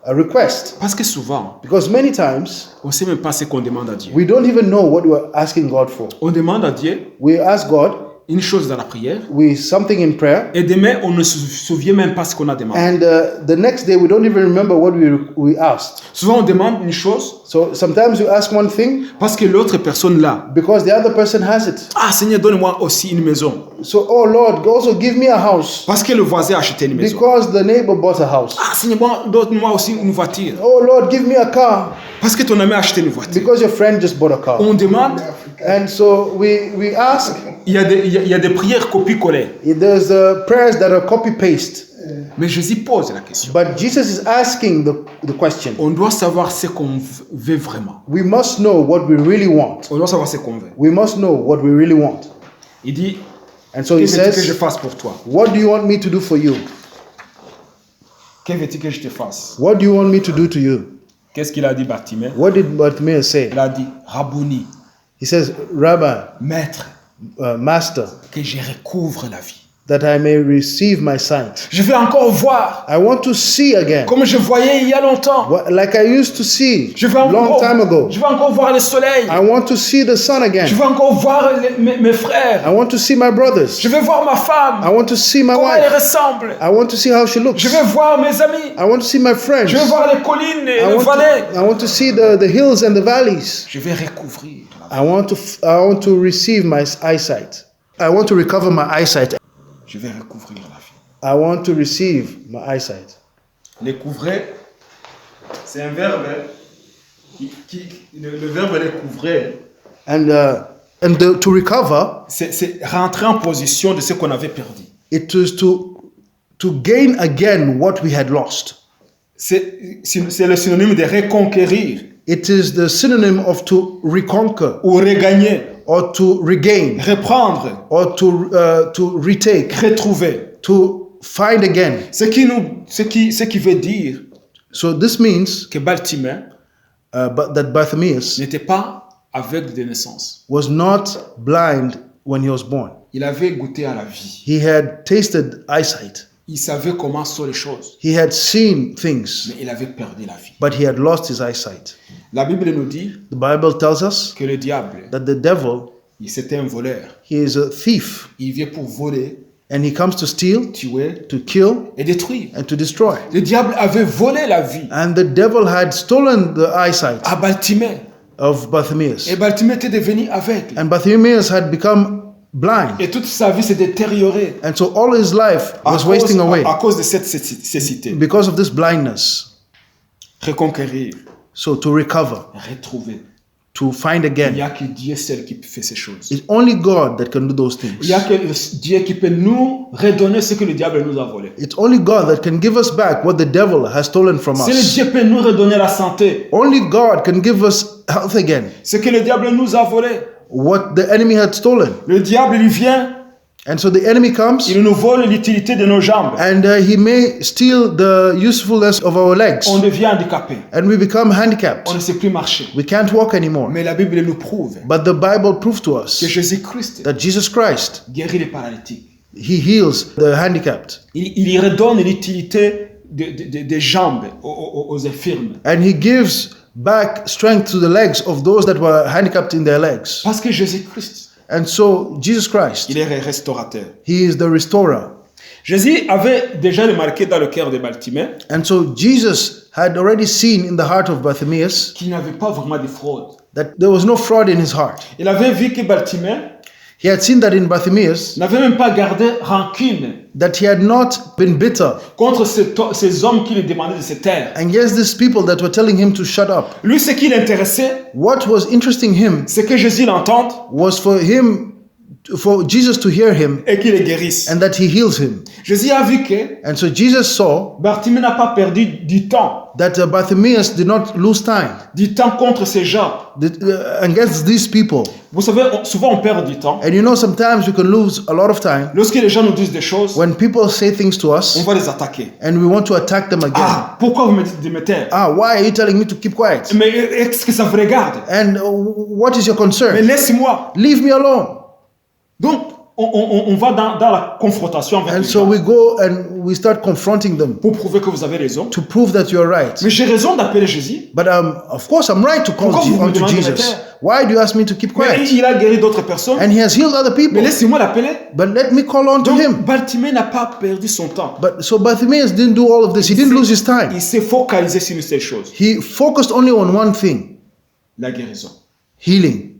request, Parce que souvent, because many times on ne sait même pas ce qu'on demande à Dieu. we don't even know what we're asking God for. On demande à Dieu We ask God une chose dans la prière something in prayer, et demain on ne se souvient même pas ce qu'on a demandé. and the next day we don't even remember what we asked. Souvent on demande une chose So sometimes you ask one thing parce que l'autre personne là. because the other person has it. Ah Seigneur, donne-moi aussi une maison. So, oh Lord, also give me a house Parce que le voisin a acheté une maison. because the neighbor bought a house. Ah Seigneur, donne-moi aussi une voiture. Oh Lord, give me a car Parce que ton ami a acheté une voiture. because your friend just bought a car. On demande, And so we ask, il y a des prières copier-coller. there's prayers that are copy-paste. Mais Jésus pose la question. But Jesus is asking the question. On doit savoir ce qu'on veut vraiment. We must know what we really want. On doit savoir ce qu'on veut. We must know what we really want. Il dit, And so que he veux-tu que je says, fasse pour toi? what do you want me to do for you? Que veux-tu que je te fasse? What do you want me to do to you? Qu'est-ce qu'il a dit Bartimée? What did Bartimaeus say? Il a dit, Rabouni, He says, Rabbi, maître, Master, que je recouvre la vie. that I may receive my sight. Je veux encore voir I want to see again, comme je voyais il y a longtemps. like I used to see Je veux long time ago. je veux encore voir le soleil. I want to see the sun Je again. veux encore voir mes frères. I want to see my brothers. Je veux voir ma femme. I want to see my Comment elle wife. ressemble. I want to see how she looks. Je veux voir mes amis. I want to see my friends. Je veux voir les collines et I les want vallées. I want to see the hills and the valleys. Je vais recouvrir. I want to receive my eyesight. I want to recover my eyesight. Je vais recouvrir la vie. I want to receive my eyesight. Recouvrer, c'est un verbe le verbe recouvrer, To recover, c'est rentrer en position de ce qu'on avait perdu. it is to gain again what we had lost. C'est le synonyme de reconquérir It is the synonym of to reconquer ou regagner, or to regain reprendre, or to retake, retrouver. to find again. Ce qui veut dire So this means que Bartimée but that Bartimaeus n'était pas aveugle de naissance. was not blind when he was born. Il avait goûté à la vie. He had tasted eyesight. Il savait comment sont les choses, He had seen things, mais il avait perdu la vie. but he had lost his eyesight. La Bible nous dit The Bible tells us que le diable, that the devil, c'était un voleur. he is a thief, Il vient pour voler, and he comes to steal, tuer to kill, et détruire. and to destroy. Le diable avait volé la vie And the devil had stolen the eyesight à Bartimée. of Bartimaeus. Et Bartimée était devenu aveugle. And Bartimaeus had become blind. Et toute sa vie s'est détériorée And so all his life was wasting away à cause de cette cécité. because of this blindness. Reconquérir, So to recover, retrouver. to find Il n'y again, a que Dieu seul qui fait ces choses. it's only God that can do those Il things. n'y a que Dieu qui peut nous redonner ce que le diable nous a volé. It's only God that can give us back what the devil has stolen from Si le us. Dieu peut nous redonner la santé, Only God can give us health again, ce que le diable nous a volé. what the enemy had stolen. Le diable, il vient, And so the enemy comes il nous vole l'utilité de nos jambes. and he may steal the usefulness of our legs, On devient handicapé. and we become handicapped. On ne sait plus marcher. We can't walk anymore. Mais la Bible nous prouve But the Bible proves to que us Jésus-Christ that Jesus Christ, guérit les paralytiques. he heals the handicapped, Il y redonne l'utilité des jambes aux infirmes. and he gives back strength to the legs of those that were handicapped in their legs. Parce que Jésus-Christ, And so Jesus Christ, il est restaurateur. he is the restorer. Jésus avait déjà remarqué dans le cœur de Bartimée And so Jesus had already seen in the heart of Bartimaeus qu'il n'avait pas vraiment de fraude. that there was no fraud in his heart. Il avait vu que Bartimée He had seen that in Bartimaeus, n'avait même pas gardé rancune that he had not been bitter contre ces hommes qui lui demandaient de se taire. against these people that were telling him to shut up. Lui, ce qui l'intéressait, What was interesting him c'est que Jésus l'entende was for Jesus to hear him et qu'il le guérisse. and that he heals him. Jésus a vu que And so Jesus saw Bartimée n'a pas perdu du temps that Bartimaeus did not lose time contre ces gens. against these people. Vous savez, souvent on perd du temps. And you know, sometimes we can lose a lot of time Lorsque les gens nous disent des choses, when people say things to on us va les attaquer. and we want to attack them again. Ah, pourquoi vous me dites de me taire? Why are you telling me to keep quiet? Mais est-ce que ça vous regarde? And what is your Mais concern? laisse-moi. Leave me alone. Donc, on va dans la confrontation avec And les so gens we go and we start confronting them pour prouver que vous avez raison. to prove that you're right. Mais j'ai raison d'appeler Jésus. But of course, I'm right to call Pourquoi vous me on to demandez de Jesus. taire? Why do you ask me to keep Mais quiet? il a guéri d'autres personnes. And he has healed other Mais people. laissez-moi l'appeler. But let me call on to Donc, him. Bartimée n'a pas perdu son temps. But so Bartimaeus didn't do all of this. He didn't lose his time. Il s'est focalisé sur une seule chose. He focused only on one thing. la guérison. healing.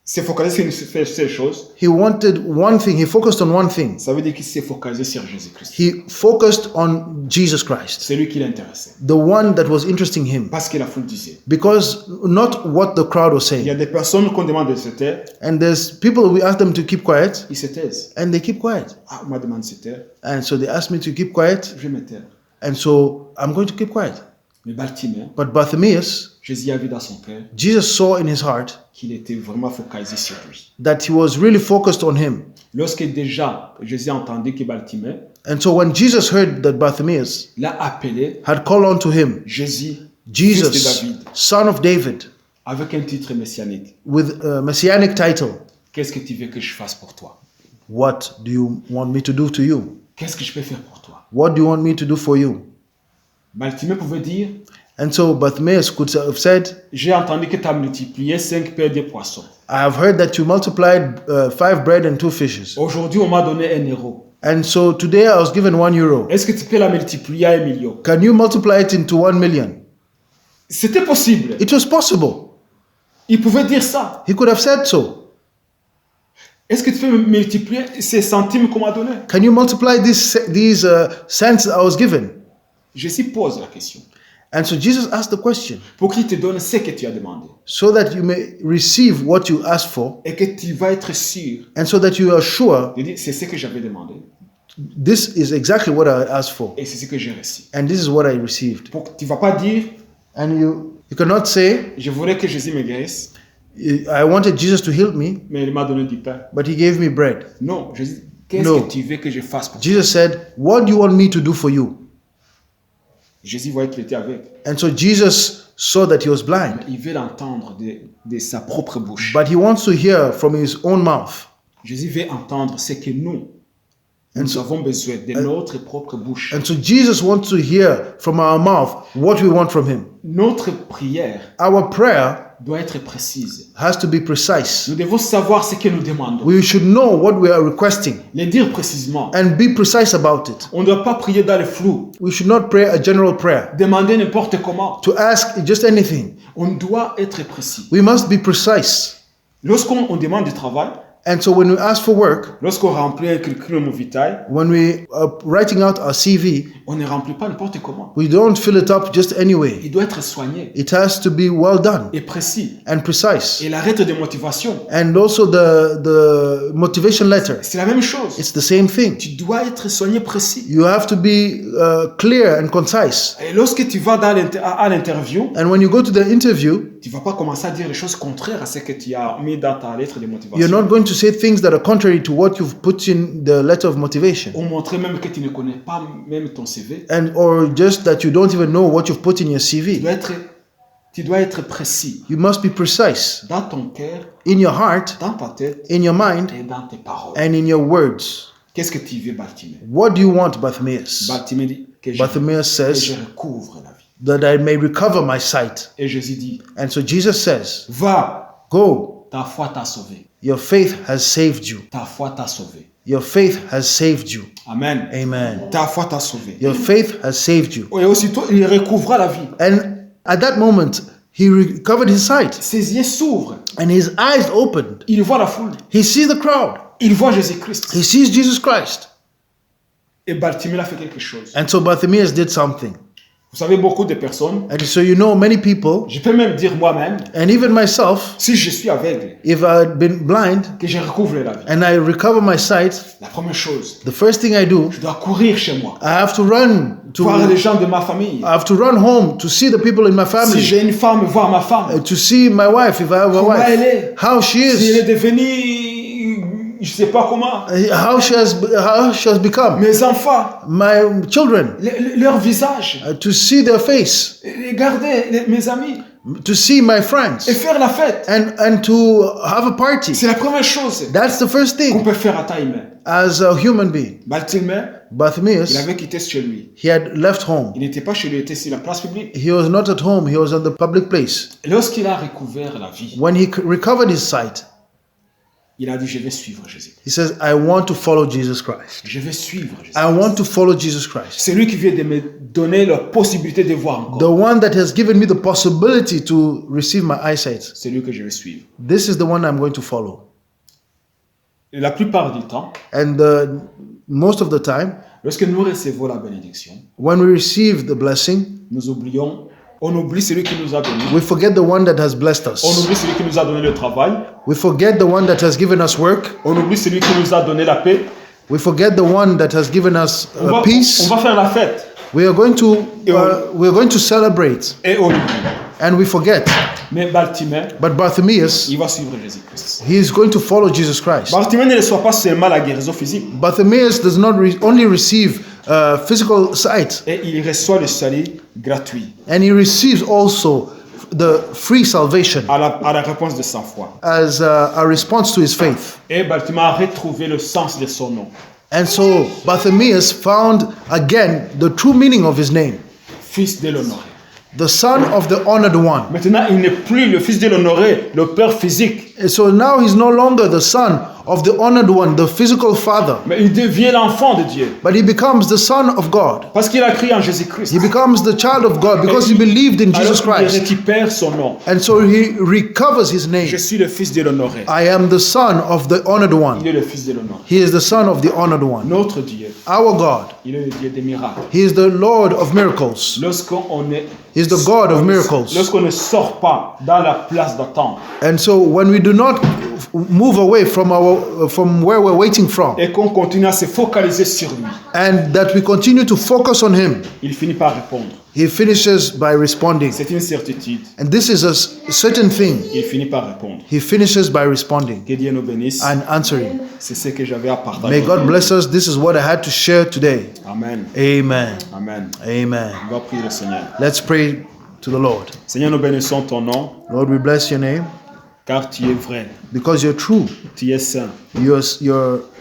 S'est focalisé sur ces choses, He wanted one thing. He focused on one thing. ça veut dire qu'il s'est focalisé sur Jésus-Christ. He focused on Jesus Christ, C'est lui qui l'intéressait. the one that was interesting him. Parce que la foule disait. Because not what the crowd was Il y a saying. des personnes qu'on demande de se taire, And there's people, we ask them to keep quiet, ils se taisent. and they keep quiet. Ah, on m'a demandé de se taire, And so they asked me to keep quiet, je vais me taire. and so I'm going to keep quiet. Mais Bartimée, But Bartimaeus, Jésus a vu dans son cœur Jesus saw in his heart qu'il était vraiment focalisé sur lui. that he was really focused on him. Lorsque déjà Jésus a entendu que Bartimée And so when Jesus heard that Bartimaeus l'a appelé had called on to him, Jésus, fils de Jesus, David, son of David, avec un titre messianique. with a messianic title, Qu'est-ce que tu veux que je fasse pour toi? what do you want me to do to you? Qu'est-ce que je peux faire pour toi? What do you want me to do for you? Bartimée pouvait dire, And so Bartimaeus could have said, j'ai entendu que tu as multiplié 5 paires de poissons. I have heard that you multiplied 5 bread and 2 fishes. Aujourd'hui, on m'a donné 1 euro. And so today I was given €1. Est-ce que tu peux la multiplier à 1 million? Can you multiply it into 1 million? C'était possible. It was possible. Il pouvait dire ça. He could have said so. Est-ce que tu peux multiplier ces centimes qu'on m'a donné? Can you multiply these cents I was given? Jésus pose la question And so Jesus asked the question pour qu'il te donne ce que tu as demandé so that you may receive what you asked for, et que tu vas être sûr and so that you are sure de dire c'est ce que j'avais demandé this is exactly what I asked for, et c'est ce que j'ai reçu. and this is what I received. Pour, tu ne vas pas dire And you cannot say, je voulais que Jésus me guérisse, I wanted Jesus to heal me, mais il m'a donné du pain. but he gave me bread. Non, Jésus, qu'est-ce No. que tu veux que je fasse pour toi? Jesus said, what do you want me to do for you? Jésus voyait qu'il était aveugle. And so Jesus saw that he was blind, Il veut l'entendre de sa propre bouche. but he wants to hear from his own mouth. Jésus veut entendre ce que nous avons besoin de notre propre bouche. And so Jesus wants to hear from our mouth what we want from him. Notre prière Our prayer doit être précise. has to be precise. Nous devons savoir ce que nous demandons. We should know what we are requesting Le dire précisément. and be precise about it. On ne doit pas prier dans le flou. We should not pray a general prayer, Demander n'importe comment. to ask just anything. On doit être précis. We must be precise. Lorsqu'on demande du travail, And so when we ask for work, lorsqu'on remplit un curriculum vitae, when we are writing out our CV, on ne remplit pas n'importe comment. we don't fill it up just anyway. Il doit être soigné It has to be well done et précis. and precise. Et la lettre de motivation, And also the motivation letter, c'est la même chose. it's the same thing. Tu dois être soigné précis. You have to be clear and concise. Et lorsque tu vas à l'interview, And when you go to the interview, tu ne vas pas commencer à dire les choses contraires à ce que tu as mis dans ta lettre de you're motivation. not going to say things that are contrary to what you've put in the letter of motivation. Ou montrer même que tu ne connais pas même ton CV. And or just that you don't even know what you've put in your CV. Tu dois être précis You must be precise dans ton cœur, in your heart, dans ta tête in your mind, et dans tes paroles. and in your words. Qu'est-ce que tu veux, Bartimée? What do you want, Bartimaeus? Bartimée dit que Bartimaeus que says, je recouvre la vie. that I may recover my sight. Et Jésus dit, And so Jesus says, va, go, ta foi t'a sauvé. your faith has saved you. Ta foi t'a sauvé. Your faith has saved you. Amen. Amen. Ta foi t'a sauvé. Your faith has saved you. Et aussitôt, il recouvra la vie. And at that moment, he recovered his sight Ses yeux s'ouvrent. and his eyes opened. Il voit la foule. He sees the crowd. Il voit Jésus-Christ. He sees Jesus Christ. Et Bartimée a fait quelque chose. And so Bartimaeus did something. Vous savez, beaucoup de personnes, And so you know many people, je peux même dire moi-même, and even myself, si je suis aveugle, if I had been blind que je recouvre la vie, and I recover my sight, la première chose, the first thing I do, je dois courir chez moi, I have to run voir les to gens de ma famille. I have to run home to see the people in my Si family, j'ai une femme, voir ma femme. to see my wife if I have a Comment elle est? wife, how she Si elle est is, devenue, je sais pas comment, how she has become, mes enfants, my children, leur visage, to see their face, regarder mes amis, to see my et friends, faire la fête. and to have a party. C'est la première chose That's the first qu'on thing peut faire à taille humaine. as a human being. Bartimée, il Bartimaeus, avait quitté chez lui. he had left home. Il n'était pas chez lui, il était sur la place publique. He was not at home, he was on the public place. Lorsqu'il a recouvert la vie, When he recovered his sight, Il a dit, je vais suivre Jésus. He says, I want to follow Jesus Christ. Je vais suivre Jésus. I want to follow Jesus Christ. C'est lui qui vient de me donner la possibilité de voir encore. The one that has given me the possibility to receive my eyesight. C'est lui que je vais suivre. This is the one I'm going to follow. Et la plupart du temps, And most of the time, lorsque nous recevons la bénédiction, when we receive the blessing, on oublie celui qui nous a donné. we forget the one that has blessed us. On oublie celui qui nous a donné le travail. We forget the one that has given us work. On oublie celui qui nous a donné la paix. We forget the one that has given us On peace. va faire la fête. We are going to celebrate, Et on oublie. and we forget. Mais Bartimée, But Bartimaeus, il va suivre Jésus-Christ. he is going to follow Jesus Christ. Bartimée ne reçoit pas seulement la guérison physique. Bartimaeus does not only receive physical sight, Et il reçoit le salut gratuit and he receives also the free salvation à la réponse de sa foi. as a response to his faith. Et Bartimée a retrouvé le sens de son nom. And so Bartimaeus found again the true meaning of his name, Fils de l'honoré. the son of the honored one. Maintenant, il n'est plus le fils de l'honoré, le père physique, And so now he's no longer the son of the honored one, the physical father, mais il devient l'enfant de Dieu. but he becomes the son of God. Parce qu'il a crié en Jésus-Christ. He becomes the child of God because he believed in Jesus Alors, il Christ. récupère son nom. And so he recovers his name. Je suis le fils de l'honoré. I am the son of the honored Il one. est le fils de l'honoré. He is the son of the honored one. Notre Dieu, Our God. il est le Dieu des miracles. He is the Lord of miracles. Lorsqu'on est He is the God of miracles. Lorsqu'on ne sort pas dans la place d'attente And so when we do not move away from where we're waiting from, et qu'on continue à se focaliser sur lui, and that we continue to focus on him, il finit par répondre. he finishes by responding. C'est une certitude. And this is a certain thing. Il finit par répondre. He finishes by responding Que Dieu nous bénisse. and answering. C'est ce que j'avais à partager. May God bless us. This is what I had to share today. Amen. Amen. Amen. Amen. On va prier le Seigneur. Let's pray to the Lord. Seigneur, nous bénissons ton nom, Lord, we bless your name car tu es vrai, because you're true. tu es saint,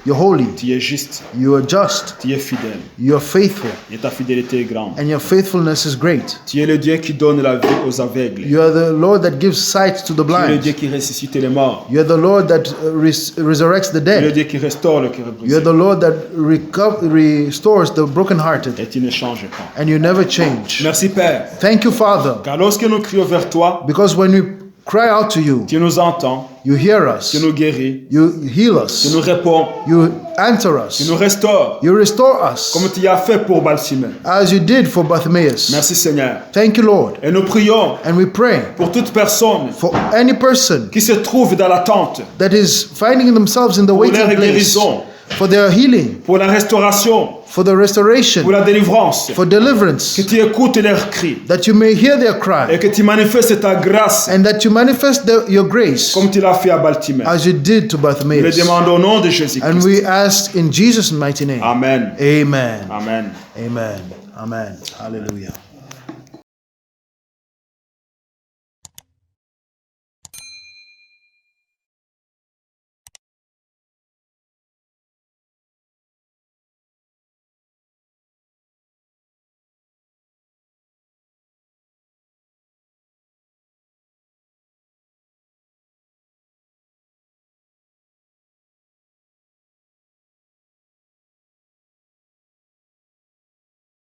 You're holy. tu es juste, You are just. tu es fidèle, You are faithful. et ta fidélité est grande. And your faithfulness is great. Tu es le Dieu qui donne la vie aux aveugles. You are the Lord that gives sight to the Tu es le Dieu blind. qui ressuscite les morts. You are the Lord that resurrects the Tu es le dead. Dieu qui restaure le cœur You are brisé. the Lord that restores the brokenhearted. Et tu ne changes pas. And you never change. Merci Père, Thank you, Father, car lorsque nous crions vers toi, because when we cry out to you, tu nous entends, you hear us. tu nous guéris, You heal tu nous us. réponds, You answer tu nous us. restaures, You restore us comme tu as fait pour Bartimée. as you did for Bartimaeus. Merci Seigneur. Thank you, Lord. Et nous prions And we pray pour toute personne for any person qui se trouve dans l'attente, that is finding themselves in the pour waiting leur place, guérison, for their healing, pour la restauration, for the restoration, pour la délivrance, for deliverance, que tu écoutes leurs cris that you may hear their et cry, que tu manifestes ta grâce and that you manifest your grace comme tu l'as fait à Bartimée. as you did to Nous le Bartimaeus. demandons au nom de And Jésus-Christ. we ask in Jesus' mighty name. Amen. Amen. Amen. Amen. Amen. Hallelujah.